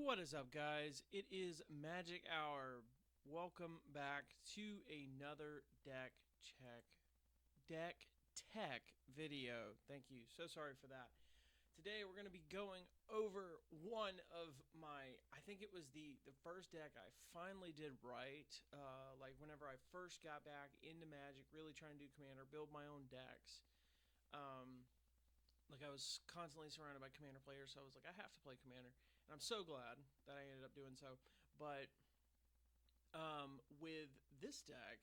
What is up, guys? It is Magic Hour. Welcome back to another deck tech video. Thank you. So sorry for that. Today we're going to be going over one of my, I think it was the first deck I finally did right. Like whenever I first got back into Magic, really trying to do Commander, build my own decks. Like I was constantly surrounded by Commander players, so I was like, I have to play Commander, and I'm so glad that I ended up doing so. But with this deck,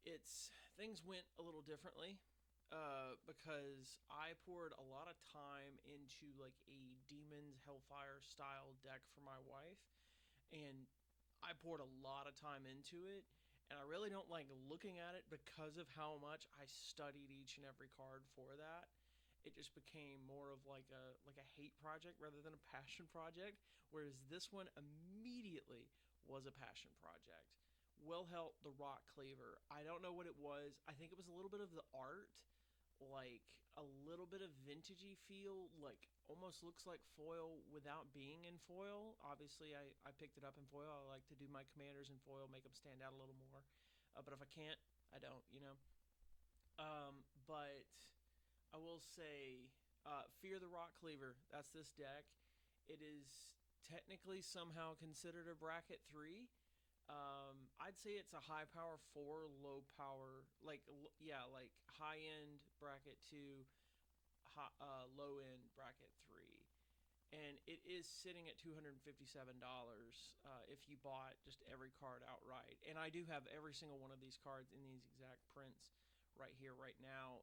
it's things went a little differently because I poured a lot of time into like a Demons Hellfire style deck for my wife, and I poured a lot of time into it. And I really don't like looking at it because of how much I studied each and every card for that. It just became more of like a hate project rather than a passion project. Whereas this one immediately was a passion project. Wilhelt the Rotcleaver. I don't know what it was. I think it was a little bit of the art, like a little bit of vintagey feel, like almost looks like foil without being in foil. Obviously, I picked it up in foil. I like to do my commanders in foil, make them stand out a little more. But if I can't, I don't. But I will say, Fear the Rotcleaver. That's this deck. It is technically somehow considered a bracket 3. I'd say it's a high power 4, low power, like high end bracket 2, low end bracket 3. And it is sitting at $257 if you bought just every card outright. And I do have every single one of these cards in these exact prints right here, right now.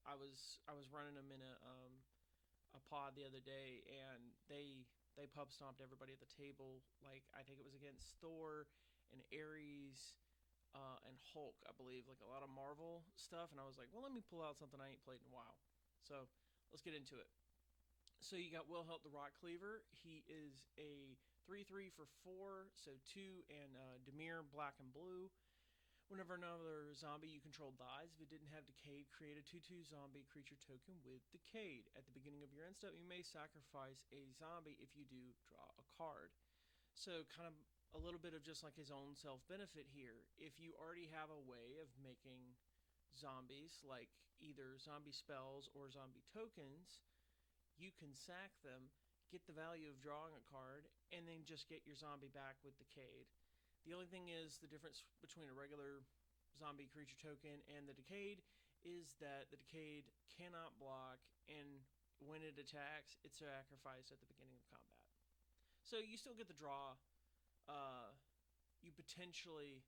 I was running them in a pod the other day, and they pub stomped everybody at the table. Like I think it was against Thor and Ares and Hulk, I believe, like a lot of Marvel stuff. And I was like, well, let me pull out something I ain't played in a while. So let's get into it. So you got Wilhelt the Rotcleaver. He is a 3/3 for 4, so 2 and Demir, black and blue. Whenever another zombie you control dies, if it didn't have Decayed, create a 2/2 zombie creature token with Decayed. At the beginning of your end step, you may sacrifice a zombie. If you do, draw a card. So kind of a little bit of just like his own self-benefit here. If you already have a way of making zombies, like either zombie spells or zombie tokens, you can sack them, get the value of drawing a card, and then just get your zombie back with Decayed. The only thing is the difference between a regular zombie creature token and the Decayed is that the Decayed cannot block, and when it attacks, it's sacrificed at the beginning of combat. So you still get the draw. You potentially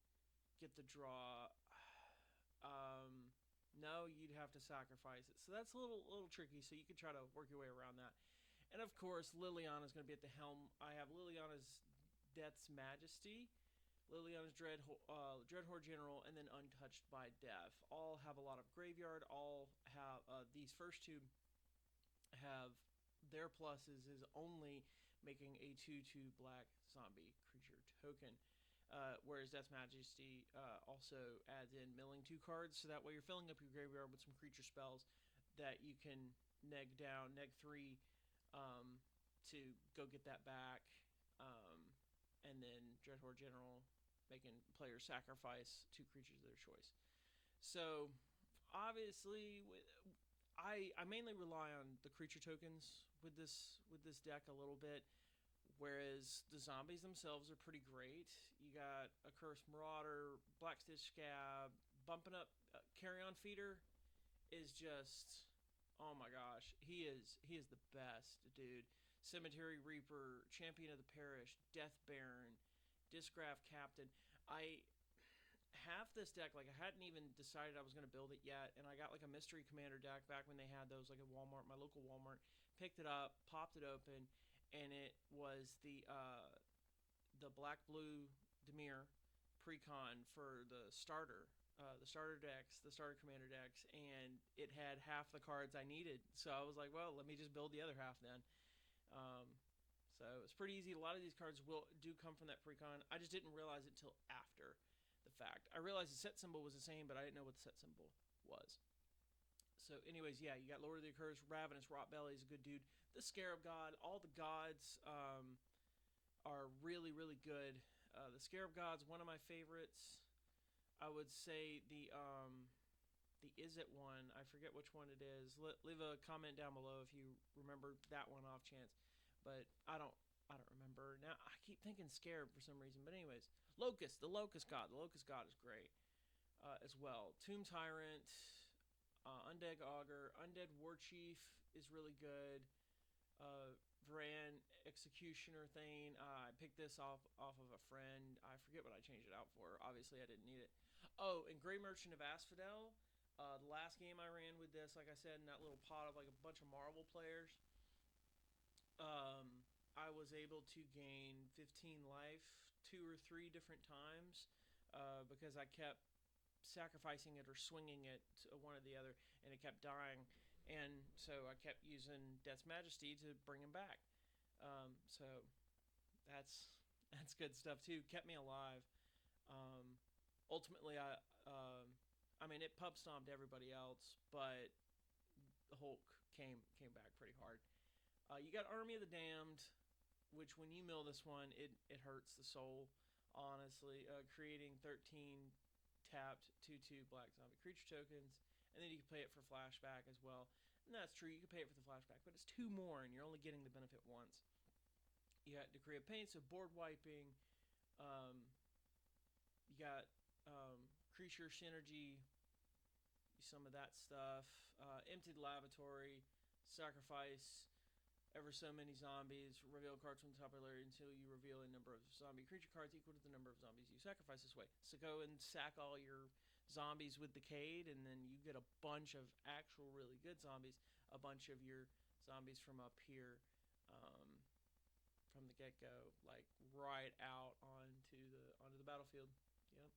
get the draw. No, you'd have to sacrifice it. So that's a little tricky. So you could try to work your way around that. And of course, Liliana's going to be at the helm. I have Liliana's Death's Majesty, Liliana's Dreadhorde General, and then Untouched by Death. All have a lot of graveyard. All have these first two have their pluses is only making a 2/2 black zombie creature token. Whereas Death's Majesty also adds in milling 2 cards, so that way you're filling up your graveyard with some creature spells that you can neg 3 to go get that back. And then Dreadhorde General making players sacrifice 2 creatures of their choice. So obviously, I mainly rely on the creature tokens with this deck a little bit. Whereas the zombies themselves are pretty great. You got a Cursed Marauder, Black Stitch Scab, bumping up Carrion Feeder is just, oh my gosh, he is the best, dude. Cemetery Reaper, Champion of the Parish, Death Baron, Discraft Captain. I half this deck, like I hadn't even decided I was going to build it yet, and I got like a Mystery Commander deck back when they had those, like at Walmart, my local Walmart. Picked it up, popped it open, and it was the black blue Demir precon for the starter decks, the starter commander decks, and it had half the cards I needed. So I was like, well, let me just build the other half then. So it's pretty easy. A lot of these cards do come from that precon. I just didn't realize it until after the fact. I realized the set symbol was the same, but I didn't know what the set symbol was. So anyways, yeah, you got Lord of the Accursed, Ravenous Rotbelly is a good dude. The Scarab God, all the gods, are really, really good. The Scarab God's one of my favorites. I would say the Is It one. I forget which one it is. Leave a comment down below if you remember that one off chance. But I don't remember now. I keep thinking Scarab for some reason. But anyways, Locust, the Locust God. The Locust God is great as well. Tomb Tyrant, Undead Augur, Undead War Chief is really good. Varan Executioner Thane. I picked this off of a friend. I forget what I changed it out for. Obviously, I didn't need it. Oh, and Grey Merchant of Asphodel. The last game I ran with this, like I said, in that little pot of like a bunch of Marvel players, I was able to gain 15 life 2 or 3 different times because I kept sacrificing it or swinging it to one or the other, and it kept dying. And so I kept using Death's Majesty to bring him back. So that's good stuff too. Kept me alive. Ultimately, I mean, it pub stomped everybody else, but the Hulk came back pretty hard. You got Army of the Damned, which when you mill this one, it hurts the soul, honestly. Creating 13 tapped 2/2 black zombie creature tokens, and then you can play it for flashback as well. And that's true, you can pay it for the flashback, but it's 2 more, and you're only getting the benefit once. You got Decree of Pain, so board wiping. You got creature synergy, some of that stuff. Emptied Lavatory, sacrifice ever so many zombies, reveal cards from the top of the layer until you reveal a number of zombie creature cards equal to the number of zombies you sacrifice this way. So go and sack all your zombies with Decayed, and then you get a bunch of actual really good zombies, a bunch of your zombies from up here from the get-go, like right out onto the battlefield. Yep.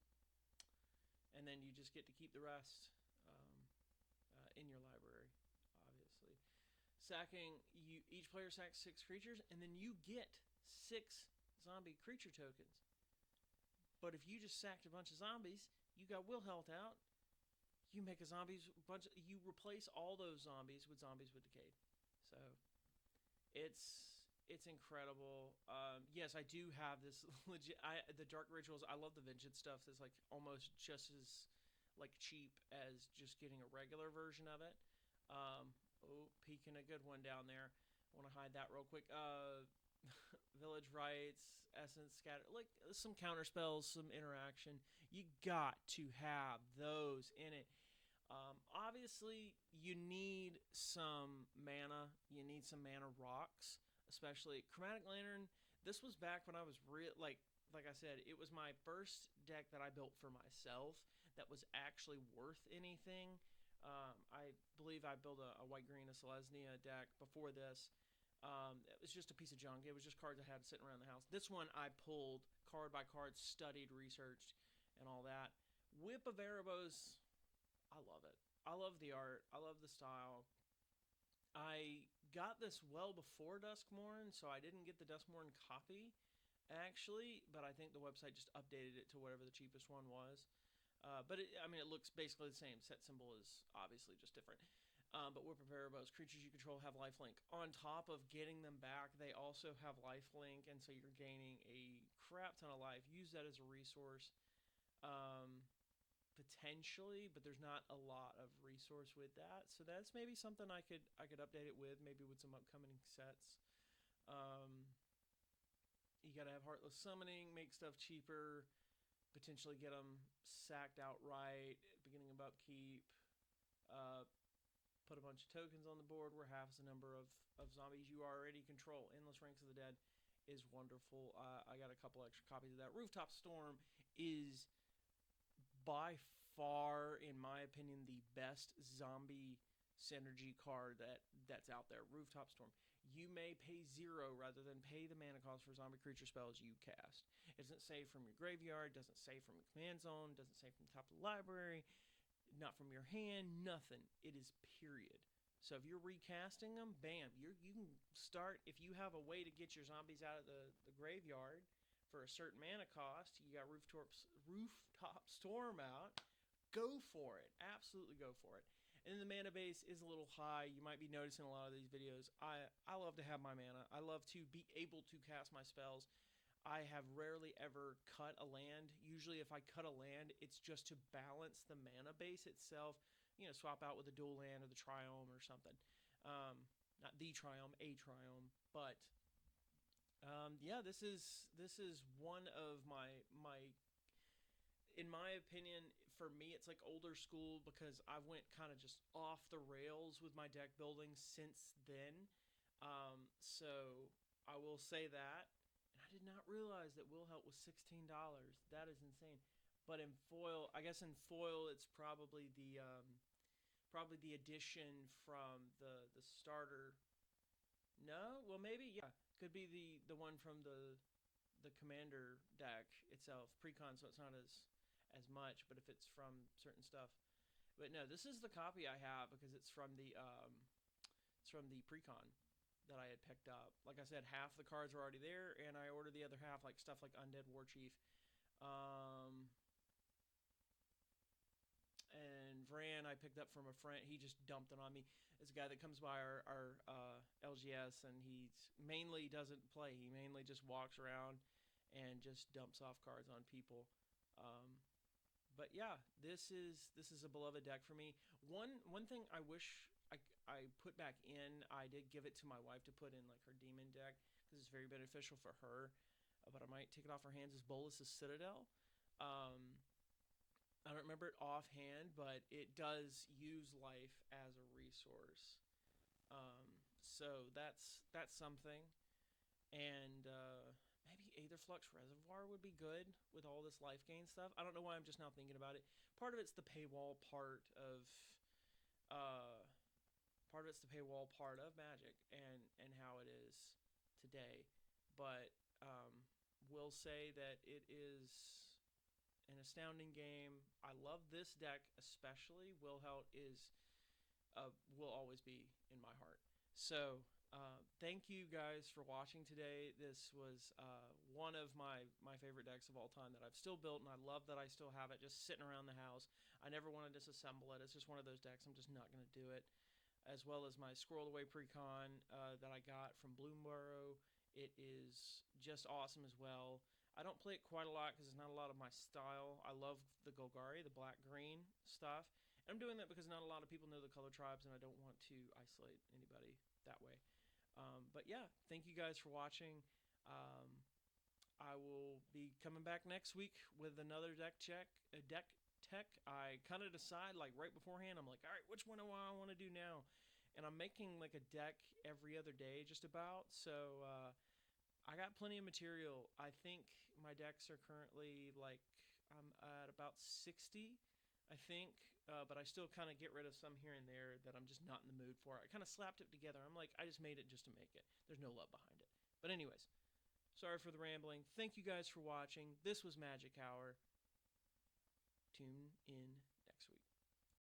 And then you just get to keep the rest in your library, obviously. Sacking, each player sacks 6 creatures, and then you get 6 zombie creature tokens. But if you just sacked a bunch of zombies, you got Wilhelt out, you make a you replace all those zombies with Decayed. So it's incredible. Yes, I do have this legit. The Dark Rituals. I love the Vengeance stuff. That's like almost just as like cheap as just getting a regular version of it. Peeking a good one down there. I want to hide that real quick. Village Rites, Essence, Scatter, like some counter spells, some interaction. You got to have those in it. Obviously, you need some mana. You need some mana rocks, especially Chromatic Lantern. This was back when I was like I said, it was my first deck that I built for myself that was actually worth anything. I believe I built a white-green Selesnya deck before this. It was just a piece of junk. It was just cards I had sitting around the house. This one I pulled card by card, studied, researched, and all that. Whip of Erebos, I love it. I love the art. I love the style. I got this well before Duskmourn, so I didn't get the Duskmourn copy, actually, but I think the website just updated it to whatever the cheapest one was. But it looks basically the same. Set symbol is obviously just different. But Whip of Erebos, creatures you control have lifelink. On top of getting them back, they also have lifelink, and so you're gaining a crap ton of life. Use that as a resource, potentially, but there's not a lot of resource with that. So that's maybe something I could update it with, maybe with some upcoming sets. You got to have Heartless Summoning, make stuff cheaper. Potentially get them sacked outright, beginning of upkeep, put a bunch of tokens on the board where half is the number of zombies you already control. Endless Ranks of the Dead is wonderful. I got a couple extra copies of that. Rooftop Storm is by far, in my opinion, the best zombie synergy card that's out there. Rooftop Storm. You may pay 0 rather than pay the mana cost for zombie creature spells you cast. It doesn't save from your graveyard, doesn't save from your command zone, doesn't save from the top of the library, not from your hand, nothing. It is period. So if you're recasting them, bam, you can start. If you have a way to get your zombies out of the graveyard for a certain mana cost, you got Rooftop Storm out, go for it. Absolutely go for it. And then the mana base is a little high. You might be noticing a lot of these videos. I love to have my mana. I love to be able to cast my spells. I have rarely ever cut a land. Usually, if I cut a land, it's just to balance the mana base itself. You know, swap out with a dual land or the triome or something. Um, Not the triome, a triome. But yeah, this is one of in my opinion, for me, it's like older school because I went kind of just off the rails with my deck building since then. So I will say that. And I did not realize that Wilhelt was $16. That is insane. But in foil, I guess in foil, it's probably the addition from the starter. No, well maybe yeah, could be the one from the commander deck itself, precon, so it's not as much. But if it's from certain stuff, but no, this is the copy I have because it's from the precon that I had picked up. Like I said, half the cards were already there, and I ordered the other half, like stuff like Undead War Chief, and Vran I picked up from a friend. He just dumped it on me. It's a guy that comes by our LGS, and he mainly doesn't play. He mainly just walks around and just dumps off cards on people. Um, but yeah, this is a beloved deck for me. One thing I wish I put back in, I did give it to my wife to put in like her demon deck because it's very beneficial for her. But I might take it off her hands. Is Bolus's Citadel. Um, I don't remember it offhand, but it does use life as a resource. So that's something. And maybe Aetherflux Reservoir would be good with all this life gain stuff. I don't know why I'm just now thinking about it. Part of it's the paywall uh, part of Magic and how it is today. But will say that it is an astounding game. I love this deck especially. Wilhelt will always be in my heart. So thank you guys for watching today. This was one of my favorite decks of all time that I've still built, and I love that I still have it just sitting around the house. I never want to disassemble it. It's just one of those decks. I'm just not going to do it. As well as my Squirreled Away Precon that I got from Bloomborough. It is just awesome as well. I don't play it quite a lot because it's not a lot of my style. I love the Golgari, the black-green stuff. And I'm doing that because not a lot of people know the color tribes, and I don't want to isolate anybody that way. But yeah, thank you guys for watching. I will be coming back next week with another deck tech. I kind of decide like right beforehand. I'm like, all right, which one do I want to do now? And I'm making like a deck every other day just about. So I got plenty of material. I think my decks are currently like I'm at about 60, I think. But I still kind of get rid of some here and there that I'm just not in the mood for. I kind of slapped it together. I'm like, I just made it just to make it. There's no love behind it. But anyways, sorry for the rambling. Thank you guys for watching. This was Magic Hour. Tune in